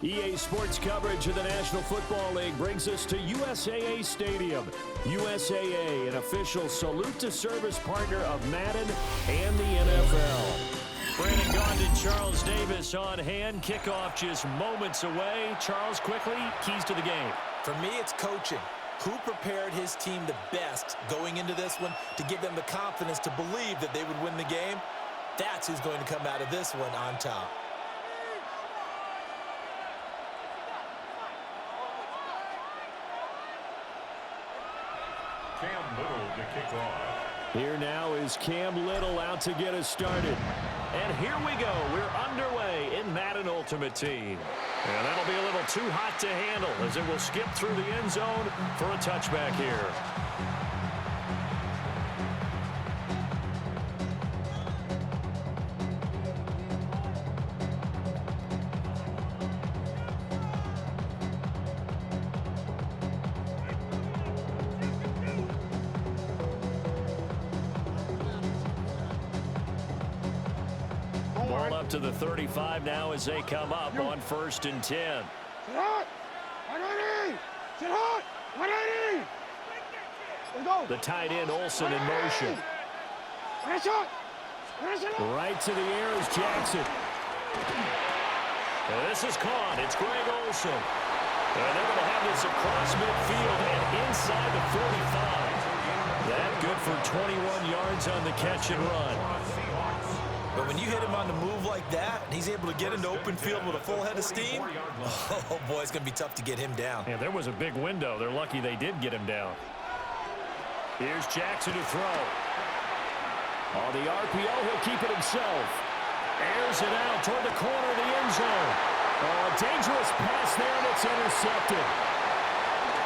EA Sports coverage of the National Football League brings us to USAA Stadium. USAA, an official salute-to-service partner of Madden and the NFL. Brandon Gaudin, Charles Davis on hand. Kickoff just moments away. Charles, quickly, keys to the game. For me, it's coaching. Who prepared his team the best going into this one to give them the confidence to believe that they would win the game? That's who's going to come out of this one on top. Cam Little to kick off. Here now is Cam Little out to get us started. And here we go. We're underway in Madden Ultimate Team. And that'll be a little too hot to handle as it will skip through the end zone for a touchback here. Ball up to the 35 now as they come up on 1st and 10. Sit hot! 180! Sit hot! 180! Let's go! The tight end Olsen in motion. Right to the air is Jackson. And this is caught. It's Greg Olsen. And they're going to have this across midfield and inside the 45. That good for 21 yards on the catch and run. But when you hit him on the move like that, and he's able to get into open field with a full head of steam, oh boy, it's going to be tough to get him down. Yeah, there was a big window. They're lucky they did get him down. Here's Jackson to throw. On the RPO, he'll keep it himself. Airs it out toward the corner of the end zone. Oh, a dangerous pass there, and it's intercepted.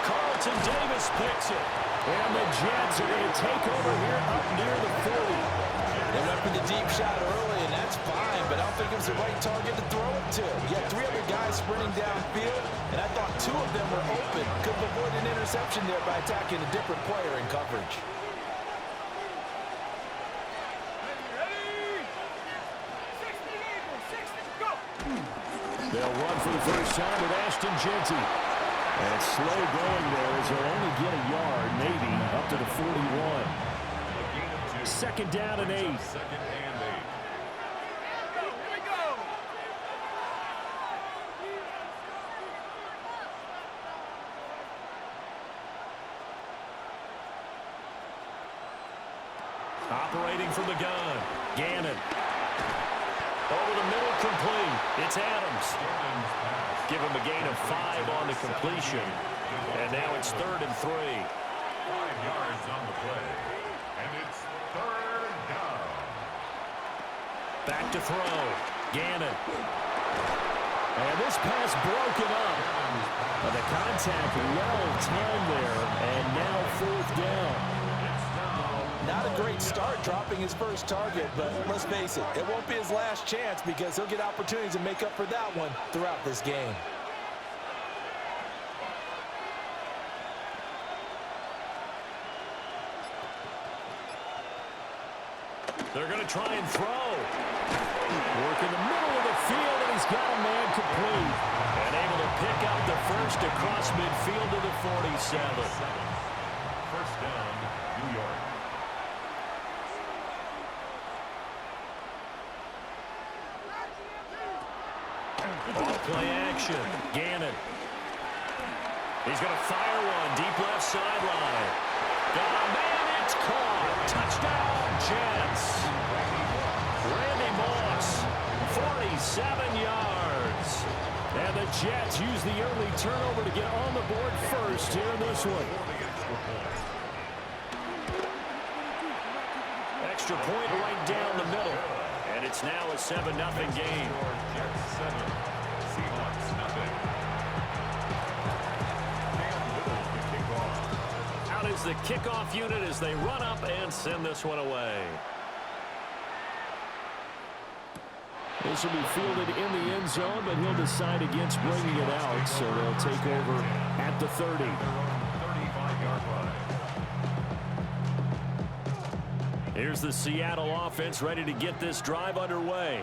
Carlton Davis picks it. And the Jets are going to take over here up near the 40. They went for the deep shot early, and that's fine, but I don't think it was the right target to throw it to. You had 3 other guys sprinting downfield, and I thought 2 of them were open. Could have avoided an interception there by attacking a different player in coverage. They'll run for the first time with Ashton Jeanty. And it's slow going there as they'll only get a yard, maybe, up to the 41. 2nd down and 8. Operating from the gun, Gannon. Over the middle, complete. It's Adams. Give him a gain of 5 on the completion. And now it's 3rd and 3. 5 yards on the play. And it's 3rd down. Back to throw. Gannon. And this pass broken up. And the contact well timed there. And now 4th down. Not a great start dropping his first target, but let's face it, it won't be his last chance because he'll get opportunities to make up for that one throughout this game. They're going to try and throw. Work in the middle of the field, and he's got a man complete. And able to pick up the first across midfield to the 47. 1st down, New York. Play action. Gannon. He's going to fire one deep left sideline. Got a man. It's caught. Touchdown, Jets. Randy Moss, 47 yards. And the Jets use the early turnover to get on the board first here in this one. Extra point right down the middle. And it's now a 7-0 game. Jets 7, Seahawks nothing. Cam Little to kick off. Out is the kickoff unit as they run up and send this one away. This will be fielded in the end zone, but he'll decide against bringing it out, so they'll take over at the 30. 35-yard line. Here's the Seattle offense ready to get this drive underway.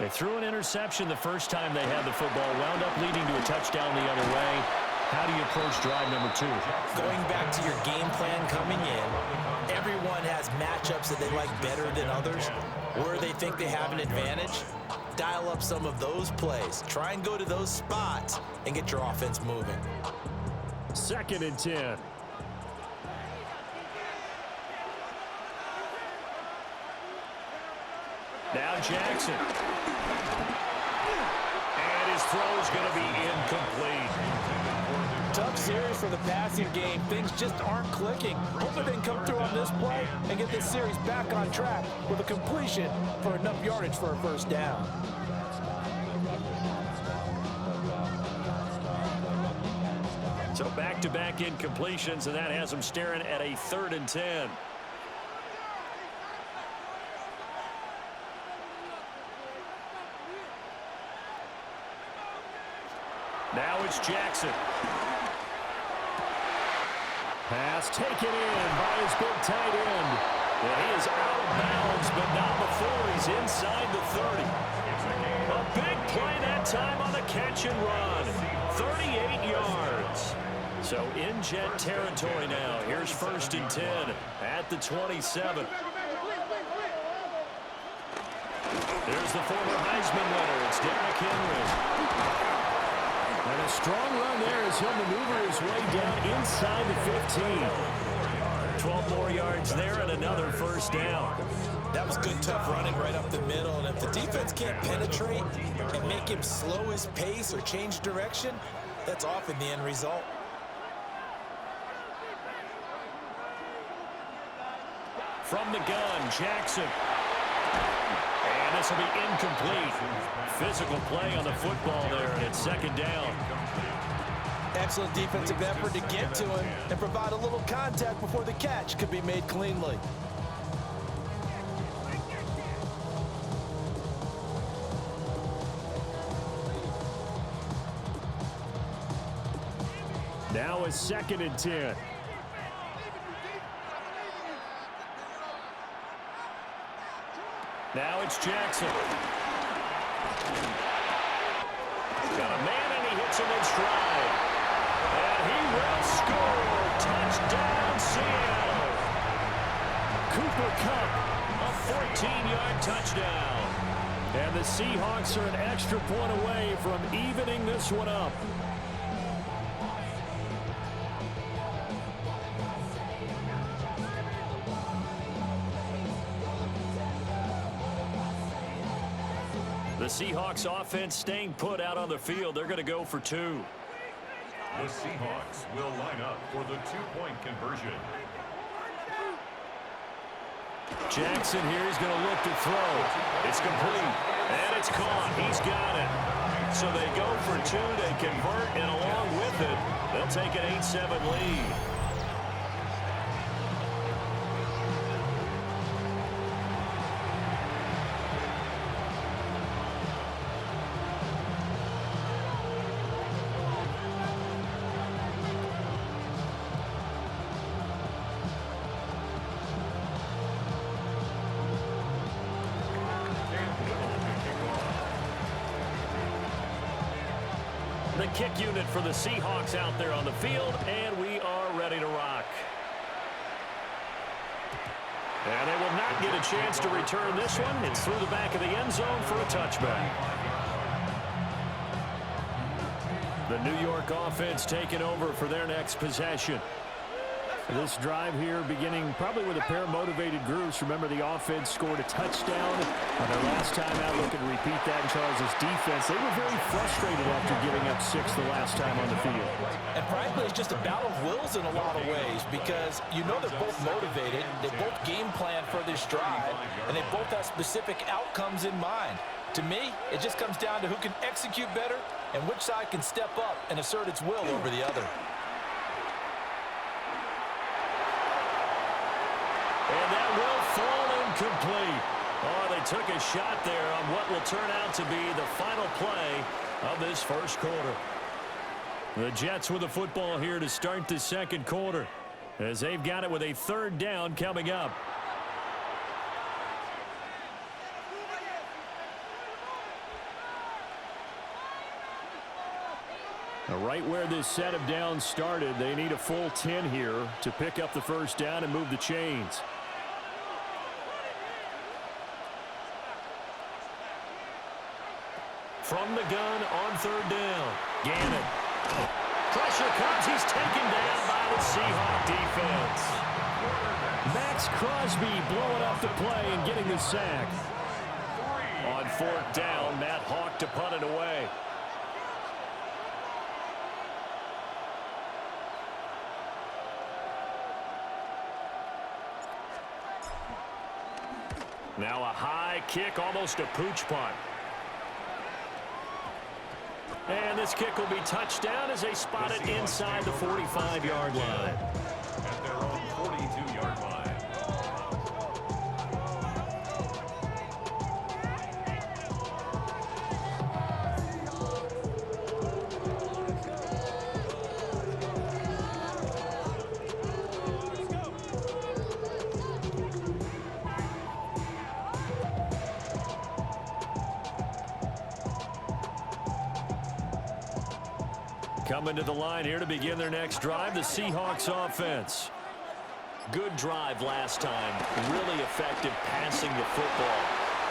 They threw an interception the first time they had the football, wound up leading to a touchdown the other way. How do you approach drive number 2? Going back to your game plan coming in, everyone has matchups that they like better than others, where they think they have an advantage. Dial up some of those plays. Try and go to those spots and get your offense moving. 2nd and 10. Now Jackson. And his throw is going to be incomplete. Tough series for the passing game. Things just aren't clicking. Hopefully they can come through on this play and get this series back on track with a completion for enough yardage for a first down. So back-to-back incompletions, and that has them staring at a 3rd and 10. Now it's Jackson. Pass taken in by his big tight end. Well, he is out of bounds, but not before he's inside the 30. A big play that time on the catch and run. 38 yards. So in Jet territory now. Here's 1st and 10 at the 27. There's the former Heisman winner. It's Derrick Henry. And a strong run there as he'll maneuver his way down inside the 15. 12 more yards there and another first down. That was good, tough running right up the middle. And if the defense can't penetrate and make him slow his pace or change direction, that's often the end result. From the gun, Jackson. And this will be incomplete. Physical play on the football there, and it's 2nd down. Excellent defensive effort to get to him and provide a little contact before the catch could be made cleanly. Now a 2nd and 10. Now it's Jackson. Got a man, and he hits him in stride. And he will score. Touchdown, Seattle. Cooper Kupp, a 14-yard touchdown. And the Seahawks are an extra point away from evening this one up. The Seahawks offense staying put out on the field. They're going to go for 2. The Seahawks will line up for the 2-point conversion. Jackson here is going to look to throw. It's complete. And it's caught. He's got it. So they go for 2. They convert, and along with it, they'll take an 8-7 lead. The kick unit for the Seahawks out there on the field, and we are ready to rock. And they will not get a chance to return this one. It's through the back of the end zone for a touchback. The New York offense taking over for their next possession. This drive here beginning probably with a pair of motivated groups. Remember, the offense scored a touchdown on their last time out. Looking to repeat that in Charles' defense. They were very frustrated after giving up 6 the last time on the field. And frankly, it's just a battle of wills in a lot of ways, because you know they're both motivated. They both game plan for this drive, and they both have specific outcomes in mind. To me, it just comes down to who can execute better and which side can step up and assert its will over the other. And that will fall incomplete. Oh, they took a shot there on what will turn out to be the final play of this first quarter. The Jets with the football here to start the second quarter, as they've got it with a 3rd down coming up. Right where this set of downs started, they need a full 10 here to pick up the first down and move the chains. From the gun on third down, Gannon. Pressure comes. He's taken down by the Seahawk defense. Max Crosby blowing up the play and getting the sack. On fourth down, Matt Hawk to punt it away. Now a high kick, almost a pooch punt. And this kick will be touchdown as they spot it inside the 45-yard line. At their own 42-yard line. Coming to the line here to begin their next drive, the Seahawks offense. Good drive last time. Really effective passing the football.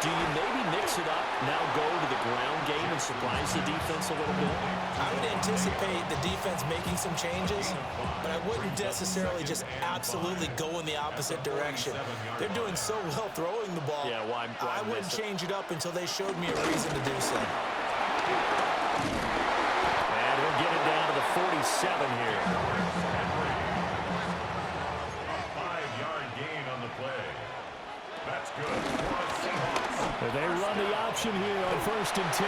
Do you maybe mix it up, now go to the ground game and surprise the defense a little bit? I would anticipate the defense making some changes, but I wouldn't necessarily just absolutely go in the opposite direction. They're doing so well throwing the ball. Yeah, why I wouldn't change it up until they showed me a reason to do so. And he'll get it down to the 47 here. A 5-yard gain on the play. That's good. They run the option here on 1st and 10.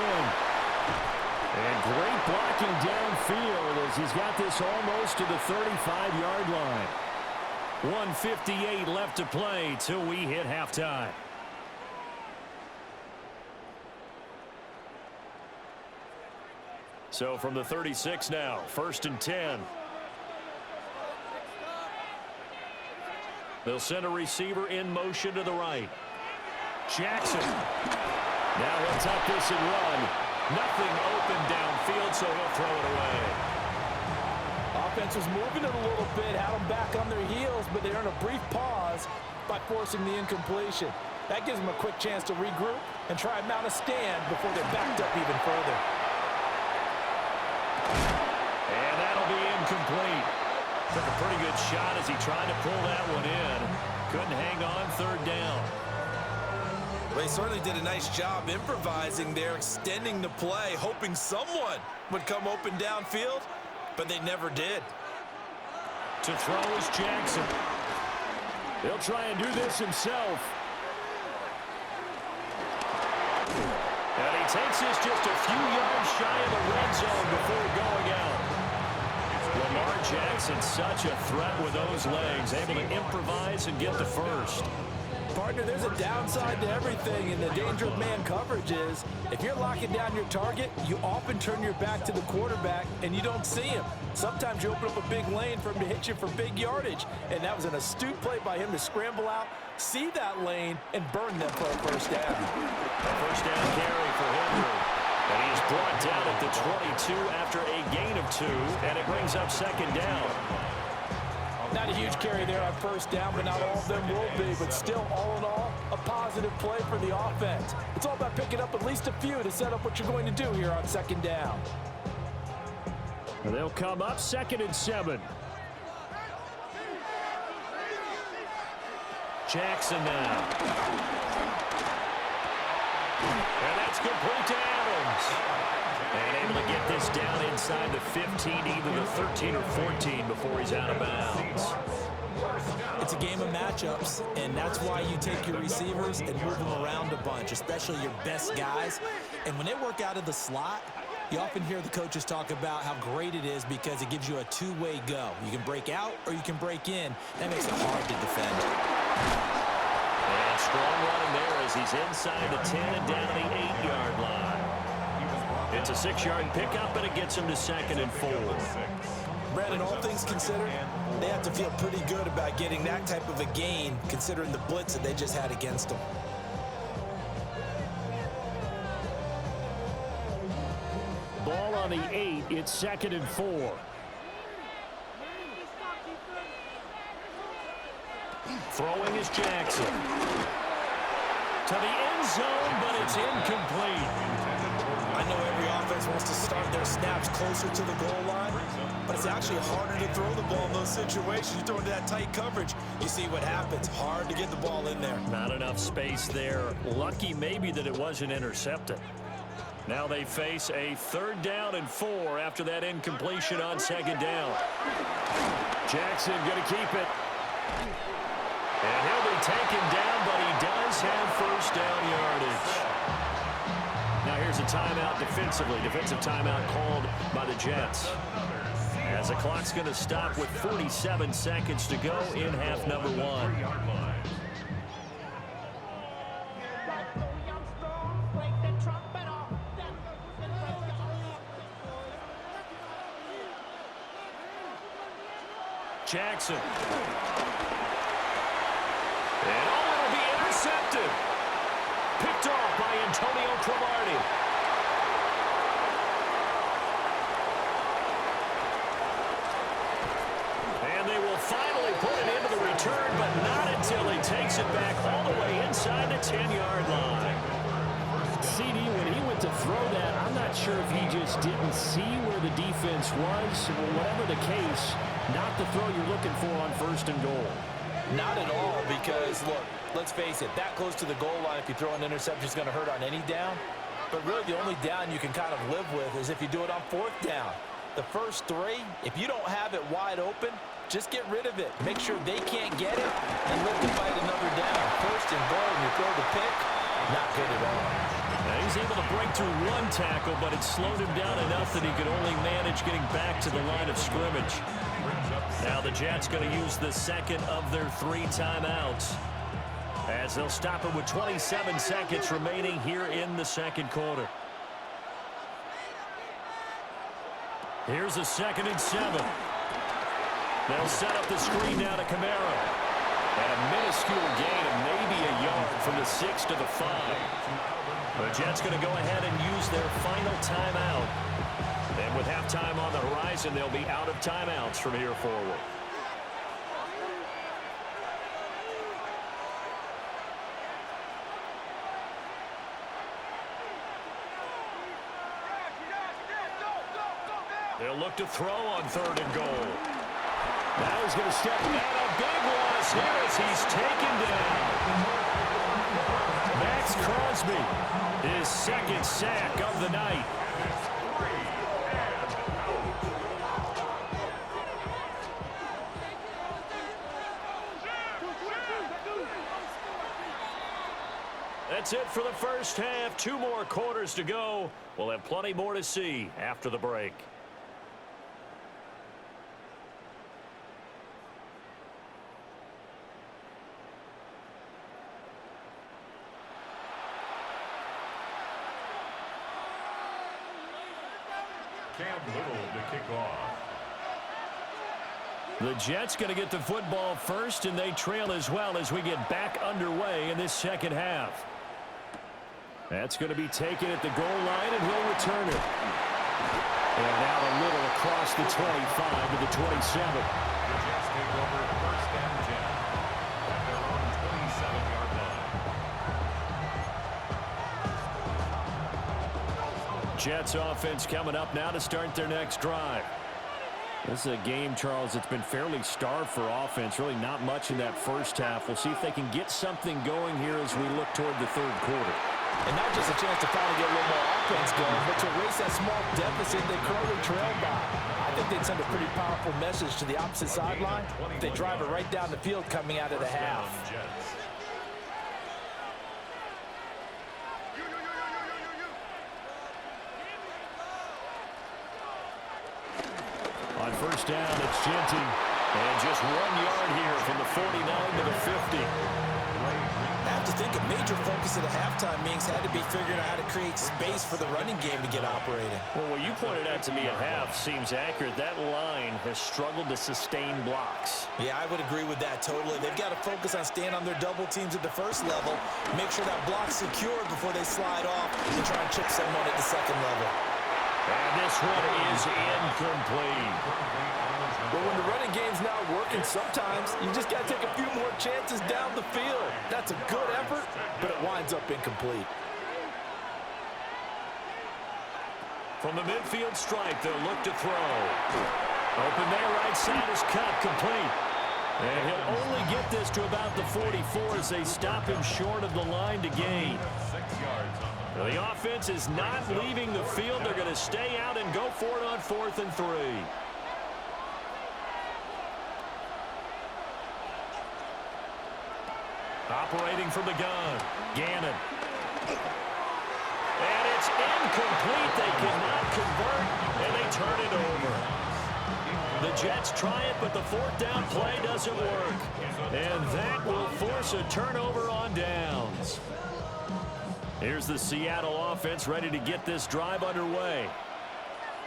And great blocking downfield as he's got this almost to the 35-yard line. 1:58 left to play till we hit halftime. So from the 36 now, 1st and 10. They'll send a receiver in motion to the right. Jackson. Now he'll tuck this and run. Nothing open downfield, so he'll throw it away. Offense was moving it a little bit, had them back on their heels, but they're in a brief pause by forcing the incompletion. That gives them a quick chance to regroup and try and mount a stand before they're backed up even further. And that'll be incomplete. Took a pretty good shot as he tried to pull that one in. Couldn't hang on 3rd down. They certainly did a nice job improvising there, extending the play, hoping someone would come open downfield, but they never did. To throw is Jackson. He'll try and do this himself. And he takes this just a few yards shy of the red zone before going out. Lamar Jackson, such a threat with those legs, able to improvise and get the first. Partner, there's a downside to everything, and the danger of man coverage is if you're locking down your target, you often turn your back to the quarterback and you don't see him. Sometimes you open up a big lane for him to hit you for big yardage, and that was an astute play by him to scramble out, see that lane, and burn them for a first down. A first down carry for Henry. And he is brought down at the 22 after a gain of 2, and it brings up 2nd down. Not a huge carry there on first down, but not all of them will be. But still, all in all, a positive play for the offense. It's all about picking up at least a few to set up what you're going to do here on 2nd down. And they'll come up 2nd and 7. Jackson now. And that's complete to Adams. And able to get this down inside the 15, either the 13 or 14 before he's out of bounds. It's a game of matchups, and that's why you take your receivers and move them around a bunch, especially your best guys. And when they work out of the slot, you often hear the coaches talk about how great it is because it gives you a two-way go. You can break out or you can break in. That makes it hard to defend. And strong running there as he's inside the 10 and down the 8-yard line. It's a 6-yard pickup, but it gets him to 2nd and 4. Brandon, all things considered, they have to feel pretty good about getting that type of a gain, considering the blitz that they just had against them. Ball on the 8. It's 2nd and 4. Throwing is Jackson. To the end zone, but it's incomplete. I know every offense wants to start their snaps closer to the goal line, but it's actually harder to throw the ball in those situations. You throw into that tight coverage, you see what happens. Hard to get the ball in there. Not enough space there. Lucky maybe that it wasn't intercepted. Now they face a 3rd down and 4 after that incompletion on 2nd down. Jackson going to keep it. And he'll be taken down, but he does have 1st down yardage. Now here's a timeout defensively. Defensive timeout called by the Jets. As the clock's going to stop with 47 seconds to go in half number 1. Jackson. And it'll be intercepted. Picked off by Antonio Cromartie. And they will finally put it into the return, but not until he takes it back all the way inside the 10-yard line. CD, when he went to throw that, I'm not sure if he just didn't see where the defense was. Whatever the case, not the throw you're looking for on 1st and goal. Not at all, because, look, let's face it, that close to the goal line, if you throw an interception, is going to hurt on any down. But really, the only down you can kind of live with is if you do it on 4th down. The first 3, if you don't have it wide open, just get rid of it. Make sure they can't get it and live to fight another down. 1st and goal, and you throw the pick, not good at all. Now he's able to break through 1 tackle, but it slowed him down enough that he could only manage getting back to the line of scrimmage. Now the Jets going to use the 2nd of their 3 timeouts, as they'll stop it with 27 seconds remaining here in the 2nd quarter. Here's a 2nd and 7. They'll set up the screen down to Kamara. And a minuscule gain of maybe a yard from the 6 to the 5. The Jets going to go ahead and use their final timeout. And with halftime on the horizon, they'll be out of timeouts from here forward. They'll look to throw on 3rd and goal. Now he's going to step down. A big loss here as he's taken down. Max Crosby, his 2nd sack of the night. That's it for the first half. 2 more quarters to go. We'll have plenty more to see after the break. Cam Little to kick off. The Jets going to get the football first, and they trail as well as we get back underway in this 2nd half. That's going to be taken at the goal line, and he'll return it. And out a little across the 25 to the 27. The Jets take over 1st and 10 at their own 27-yard line. Jets offense coming up now to start their next drive. This is a game, Charles, that's been fairly starved for offense. Really not much in that first half. We'll see if they can get something going here as we look toward the 3rd quarter. And not just a chance to finally get a little more offense going, but to erase that small deficit they currently trailed by. I think they'd send a pretty powerful message to the opposite sideline if they drive it right down the field coming out of the half. On 1st down, it's Genty. And just 1 yard here from the 49 to the 50. I have to think a major focus of the halftime meetings had to be figuring out how to create space for the running game to get operating. Well, what you pointed out to me at half seems accurate. That line has struggled to sustain blocks. Yeah, I would agree with that totally. They've got to focus on staying on their double teams at the first level, make sure that block's secured before they slide off and try and chip someone at the 2nd level. And this one is incomplete. But when the running game's not working, sometimes you just got to take a few more chances down the field. That's a good effort, but it winds up incomplete. From the midfield stripe, they'll look to throw. Open there, right side is cut, complete. And he'll only get this to about the 44 as they stop him short of the line to gain. 6 yards on The offense is not leaving the field. They're going to stay out and go for it on 4th and 3. Operating from the gun, Gannon. And it's incomplete. They cannot convert, and they turn it over. The Jets try it, but the 4th down play doesn't work. And that will force a turnover on downs. Here's the Seattle offense ready to get this drive underway.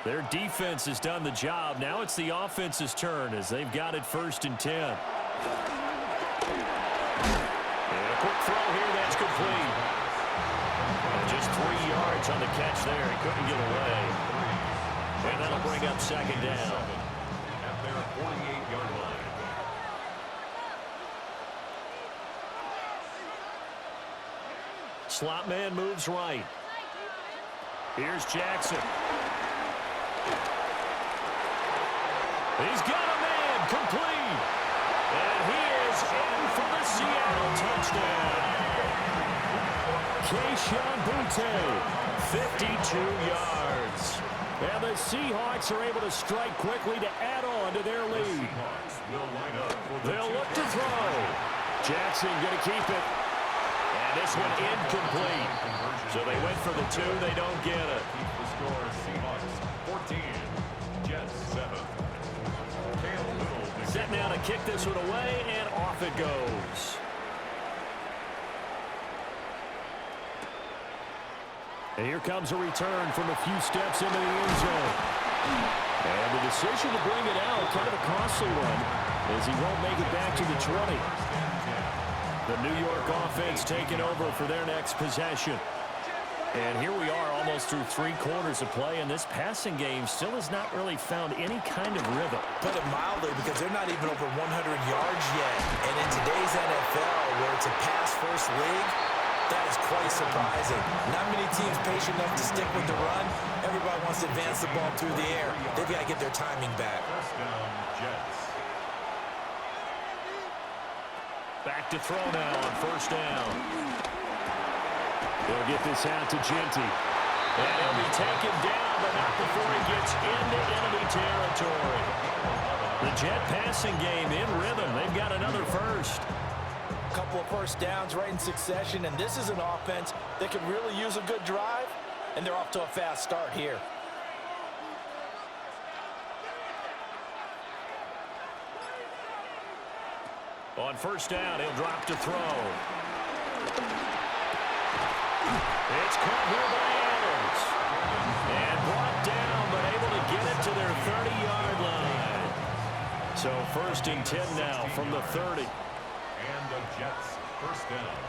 Their defense has done the job. Now it's the offense's turn as they've got it 1st and 10. And a quick throw here, that's complete. And just 3 yards on the catch there. He couldn't get away. And that'll bring up 2nd down. at their 48-yard line. Slot man moves right. Here's Jackson. He's got a man, complete. And he is in for the Seattle touchdown. Keyshawn Boutte, 52 yards. And the Seahawks are able to strike quickly to add on to their lead. They'll look to throw. Jackson going to keep it. And this one incomplete. So they went for the 2. They don't get it. Keep the score, Seahawks 14, Jets 7. Set now to kick this one away, and off it goes. And here comes a return from a few steps into the end zone. And the decision to bring it out, kind of a costly one, as he won't make it back to the 20. The New York offense taking over for their next possession. And here we are almost through 3 quarters of play, and this passing game still has not really found any kind of rhythm. Put it mildly, because they're not even over 100 yards yet. And in today's NFL, where it's a pass-first league, that is quite surprising. Not many teams patient enough to stick with the run. Everybody wants to advance the ball through the air. They've got to get their timing back. First down, Jets. Back to throw now on 1st down. They'll get this out to Genty. And he'll be taken down, but not before he gets into enemy territory. The Jet passing game in rhythm. They've got another first. Couple of first downs right in succession, and this is an offense that can really use a good drive, and they're off to a fast start here. On 1st down, he'll drop to throw. It's caught here by Adams. And brought down, but able to get it to their 30-yard line. So 1st and 10 now from the 30. And the Jets, first down.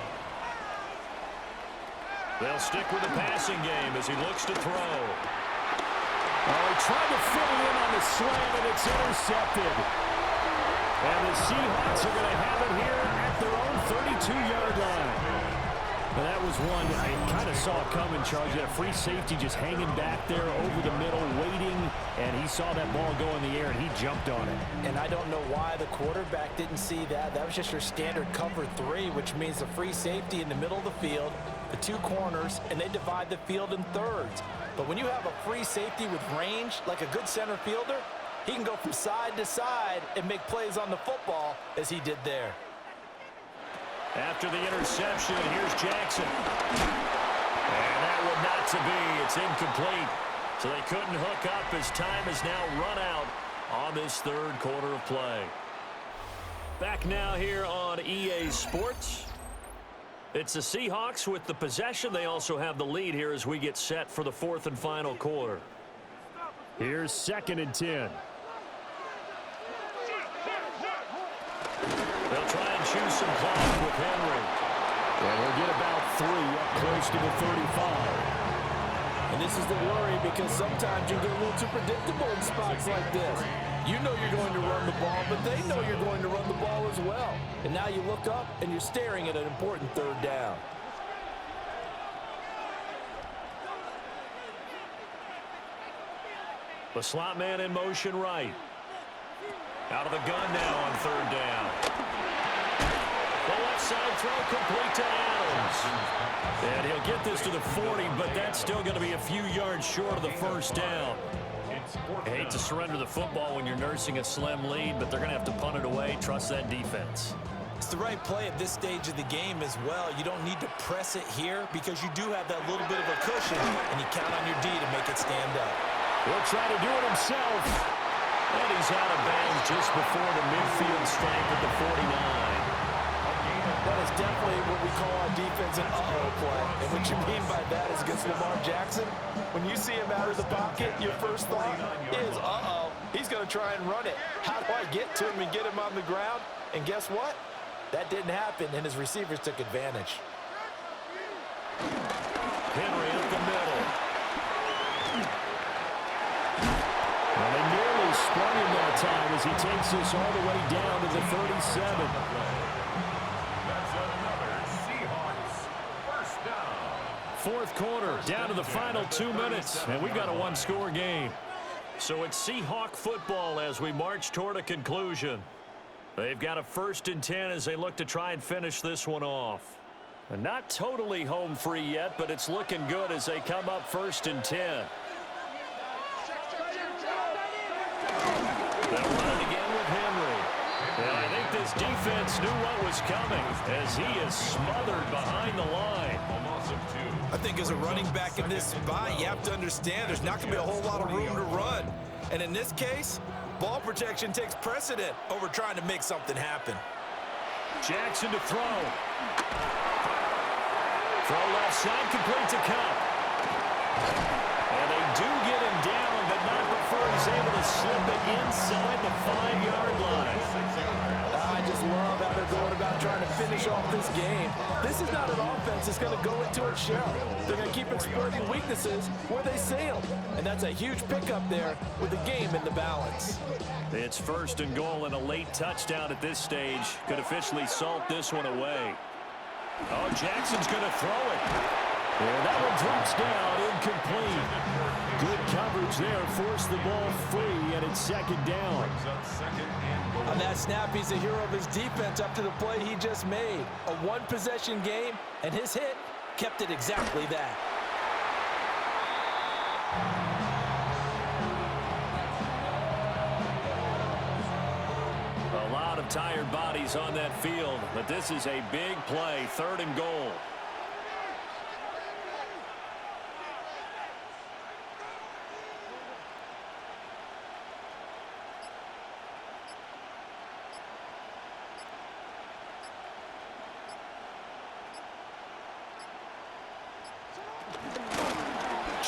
They'll stick with the passing game as he looks to throw. Oh, he tried to fit it in on the slant, and it's intercepted. And the Seahawks are going to have it here at their own 32-yard line. And that was one I kind of saw coming, Charles. You had a free safety just hanging back there over the middle, waiting, and he saw that ball go in the air, and he jumped on it. And I don't know why the quarterback didn't see that. That was just your standard cover 3, which means the free safety in the middle of the field, the 2 corners, and they divide the field in thirds. But when you have a free safety with range, like a good center fielder, he can go from side to side and make plays on the football as he did there. After the interception, here's Jackson. And that would not to be. It's incomplete. So they couldn't hook up as time has now run out on this 3rd quarter of play. Back now here on EA Sports. It's the Seahawks with the possession. They also have the lead here as we get set for the 4th and final quarter. Here's 2nd and 10. They'll try and choose some clock with Henry. And he'll get about 3 up close to the 35. And this is the worry because sometimes you get a little too predictable in spots like this. You know you're going to run the ball, but they know you're going to run the ball as well. And now you look up and you're staring at an important third down. The slot man in motion right. Out of the gun now on third down. The left side throw complete to Adams. And he'll get this to the 40, but that's still going to be a few yards short of the first down. I hate to surrender the football when you're nursing a slim lead, but they're going to have to punt it away. Trust that defense. It's the right play at this stage of the game as well. You don't need to press it here because you do have that little bit of a cushion, and you count on your D to make it stand up. He'll try to do it himself. And he's out of bounds just before the midfield stripe at the 49. That is definitely what we call our defense an uh-oh play. And what you mean by that is against Lamar Jackson, when you see him out of the pocket, your first thought is, uh-oh, he's going to try and run it. How do I get to him and get him on the ground? And guess what? That didn't happen, and his receivers took advantage. Henry up the middle. And they nearly spun him that time as he takes this all the way down to the 37. That's another Seahawks first down. Fourth quarter, down to the final 2 minutes, and we've got a one-score game. So it's Seahawk football as we march toward a conclusion. They've got a 1st and 10 as they look to try and finish this one off. And not totally home free yet, but it's looking good as they come up 1st and 10. They'll run it again with Henry. And I think this defense knew what was coming as he is smothered behind the line. A loss of 2. I think as a running back in this spot, you have to understand there's not going to be a whole lot of room to run. And in this case, ball protection takes precedent over trying to make something happen. Jackson to throw. Throw left side, complete to Kupp. And they do get him down, but not before he's able to slip it inside the 5-yard line. I just love how they're going about trying to finish off this game. This is not an offense that's going to go into its shell. They're going to keep exploiting weaknesses where they see them. And that's a huge pickup there with the game in the balance. It's 1st and goal and a late touchdown at this stage. Could officially salt this one away. Oh, Jackson's going to throw it. And that one drops down, incomplete. Good coverage there, forced the ball free, and it's 2nd down. On that snap, he's a hero of his defense up to the play he just made. A one-possession game, and his hit kept it exactly that. A lot of tired bodies on that field, but this is a big play, 3rd and goal.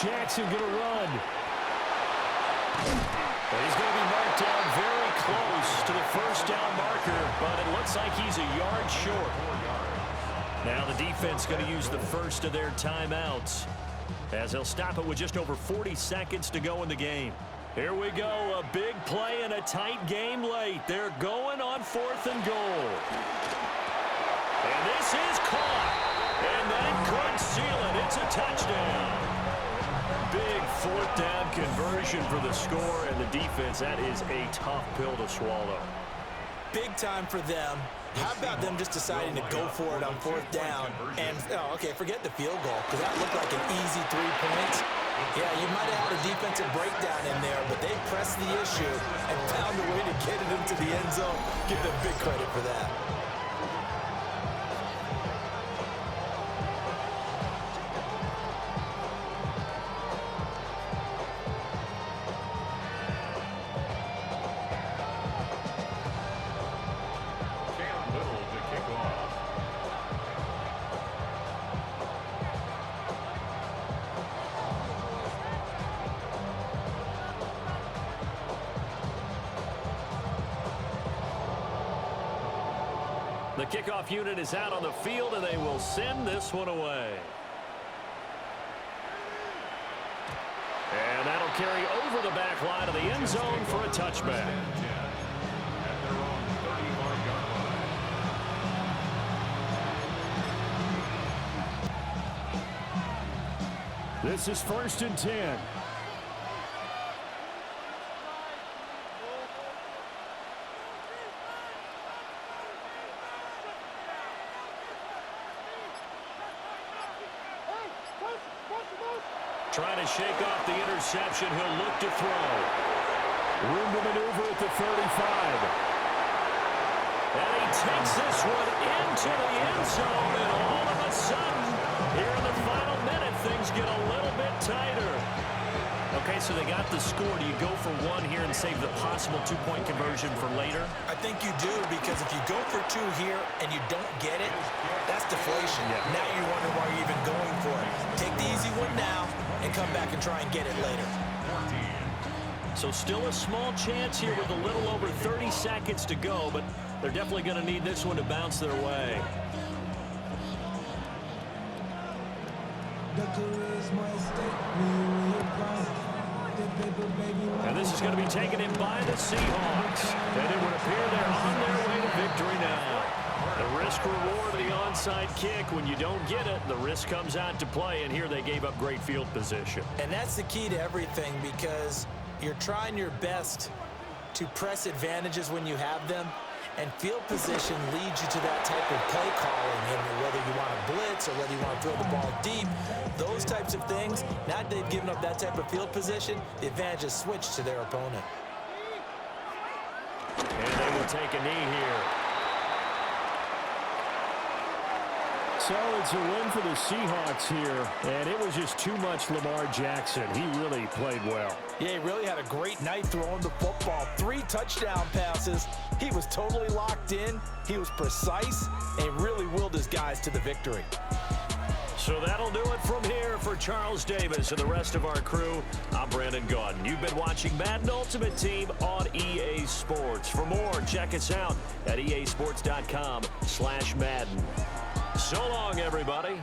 Jackson going to run. And he's going to be marked down very close to the 1st down marker, but it looks like he's a yard short. Now the defense going to use the first of their timeouts as they'll stop it with just over 40 seconds to go in the game. Here we go, a big play and a tight game late. They're going on 4th and goal. And this is caught. And that could seal it. It's a touchdown. Big 4th down conversion for the score, and the defense, that is a tough pill to swallow. Big time for them. How about them just deciding to go for it on 4th down? And, okay, forget the field goal, because that looked like an easy 3 points. Yeah, you might have had a defensive breakdown in there, but they pressed the issue and found a way to get it into the end zone. Give them big credit for that. The kickoff unit is out on the field, and they will send this one away. carry over the back line of the end zone for a touchback. At their own 35-yard line. This is 1st and 10. Trying to shake off the interception. He'll look to throw. Room to maneuver at the 35. And he takes this one into the end zone. And all of a sudden, here in the final minute, things get a little bit tighter. Okay, so they got the score. Do you go for one here and save the possible two-point conversion for later? I think you do, because if you go for two here and you don't get it, that's deflation. Now you wonder why you're even going for it. Take the easy one now and come back and try and get it later. So still a small chance here with a little over 30 seconds to go, but they're definitely going to need this one to bounce their way. And this is going to be taken in by the Seahawks. And it would appear they're on their way to victory now. The risk-reward of the onside kick, when you don't get it, the risk comes out to play, and here they gave up great field position. And that's the key to everything, because you're trying your best to press advantages when you have them, and field position leads you to that type of play calling, and whether you want to blitz or whether you want to throw the ball deep, those types of things. Now that they've given up that type of field position, the advantage is switched to their opponent. And they will take a knee here. So it's a win for the Seahawks here, and it was just too much Lamar Jackson. He really played well. Yeah, he really had a great night throwing the football. 3 touchdown passes. He was totally locked in. He was precise and really willed his guys to the victory. So that'll do it from here for Charles Davis and the rest of our crew. I'm Brandon Gaudin. You've been watching Madden Ultimate Team on EA Sports. For more, check us out at easports.com/Madden. So long, everybody.